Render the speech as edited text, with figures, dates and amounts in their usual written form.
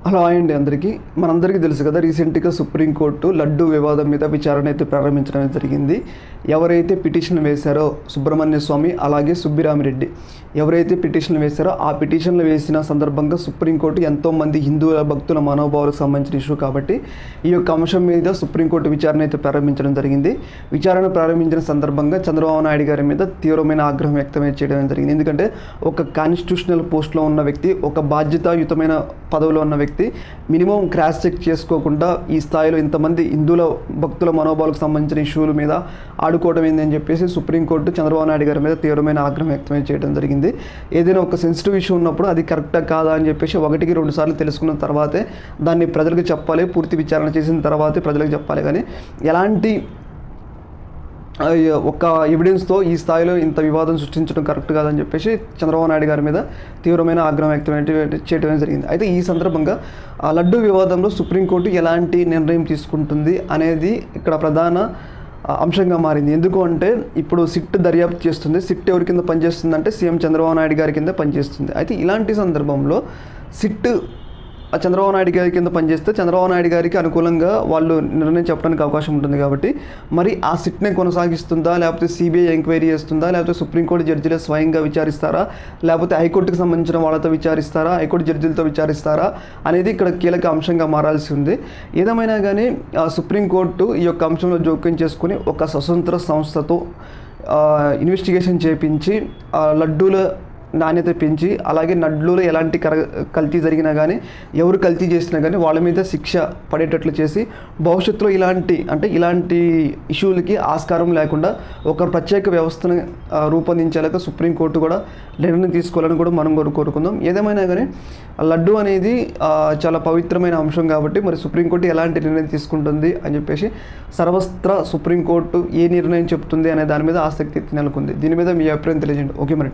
Hello అండి అందరికీ మనందరికీ తెలుసు కదా రీసెంట్గా సుప్రీంకోర్టు లడ్డు వివాదం మీద విచారణ అయితే ప్రారంభించడం జరిగింది. ఎవరైతే పిటిషన్ వేశారో సుబ్రహ్మణ్య స్వామి అలాగే సుబ్బిరామిరెడ్డి ఎవరైతే పిటిషన్లు వేశారో ఆ పిటిషన్లు వేసిన సందర్భంగా సుప్రీంకోర్టు ఎంతోమంది హిందువుల భక్తుల మనోభావాలకు సంబంధించిన ఇష్యూ కాబట్టి ఈ యొక్క అంశం మీద సుప్రీంకోర్టు విచారణ అయితే ప్రారంభించడం జరిగింది. విచారణ ప్రారంభించిన సందర్భంగా చంద్రబాబు నాయుడు గారి మీద తీవ్రమైన ఆగ్రహం వ్యక్తం చేయడం జరిగింది. ఎందుకంటే ఒక కాన్స్టిట్యూషనల్ పోస్ట్లో ఉన్న వ్యక్తి, ఒక బాధ్యతాయుతమైన పదవిలో ఉన్న వ్యక్తి మినిమం క్రాస్ చెక్ చేసుకోకుండా ఈ స్థాయిలో ఇంతమంది హిందువుల భక్తుల మనోభావాలకు సంబంధించిన ఇష్యూల మీద ఆడుకోవడం ఏందని చెప్పేసి సుప్రీంకోర్టు చంద్రబాబు నాయుడు గారి మీద తీవ్రమైన ఆగ్రహం వ్యక్తం చేయడం జరిగింది. ఏదైనా ఒక సెన్సిటివ్ ఇష్యూ ఉన్నప్పుడు అది కరెక్టా కాదా అని చెప్పేసి 1-2 సార్లు తెలుసుకున్న తర్వాతే దాన్ని ప్రజలకు చెప్పాలి, పూర్తి విచారణ చేసిన తర్వాతే ప్రజలకు చెప్పాలి. కానీ ఎలాంటి ఒక ఎవిడెన్స్తో ఈ స్థాయిలో ఇంత వివాదం సృష్టించడం కరెక్ట్ కాదని చెప్పేసి చంద్రబాబు నాయుడు గారి మీద తీవ్రమైన ఆగ్రహం వ్యక్తం చేయడం జరిగింది. అయితే ఈ సందర్భంగా ఆ లడ్డు వివాదంలో సుప్రీంకోర్టు ఎలాంటి నిర్ణయం తీసుకుంటుంది అనేది ఇక్కడ ప్రధాన అంశంగా మారింది. ఎందుకు అంటే ఇప్పుడు సిట్ దర్యాప్తు చేస్తుంది. సిట్ ఎవరి కింద పనిచేస్తుంది అంటే సీఎం చంద్రబాబు నాయుడు గారి కింద పనిచేస్తుంది. అయితే ఇలాంటి సందర్భంలో సిట్ చంద్రబాబు నాయుడు గారి కింద పనిచేస్తే చంద్రబాబు నాయుడు గారికి అనుకూలంగా వాళ్ళు నిర్ణయం చెప్పడానికి అవకాశం ఉంటుంది. కాబట్టి మరి ఆ సిట్ని కొనసాగిస్తుందా, లేకపోతే సిబిఐ ఎంక్వైరీ చేస్తుందా, లేకపోతే సుప్రీంకోర్టు జడ్జిలే స్వయంగా విచారిస్తారా, లేకపోతే హైకోర్టుకు సంబంధించిన వాళ్ళతో విచారిస్తారా, హైకోర్టు జడ్జిలతో విచారిస్తారా అనేది ఇక్కడ కీలక అంశంగా మారాల్సి ఉంది. ఏదేమైనా కానీ సుప్రీంకోర్టు ఈ యొక్క అంశంలో జోక్యం చేసుకుని ఒక స్వతంత్ర సంస్థతో ఇన్వెస్టిగేషన్ చేయించి లడ్డూల నాణ్యత పెంచి అలాగే లడ్డూలో ఎలాంటి కల్తీ జరిగినా కానీ ఎవరు కల్తీ చేసినా కానీ వాళ్ళ మీద శిక్ష పడేటట్లు చేసి భవిష్యత్తులో ఇలాంటి ఇష్యూలకి ఆస్కారం లేకుండా ఒక ప్రత్యేక వ్యవస్థను రూపొందించేలాగా సుప్రీంకోర్టు కూడా నిర్ణయం తీసుకోవాలని కూడా మనం కోరుకుందాం. ఏదేమైనా కానీ లడ్డు అనేది చాలా పవిత్రమైన అంశం కాబట్టి మరి సుప్రీంకోర్టు ఎలాంటి నిర్ణయం తీసుకుంటుంది అని చెప్పేసి సర్వస్త్ర సుప్రీంకోర్టు ఏ నిర్ణయం చెప్తుంది అనే దాని మీద ఆసక్తి నెలకొంది. దీని మీద మీ అభిప్రాయం తెలియజేయండి. ఓకే మరి.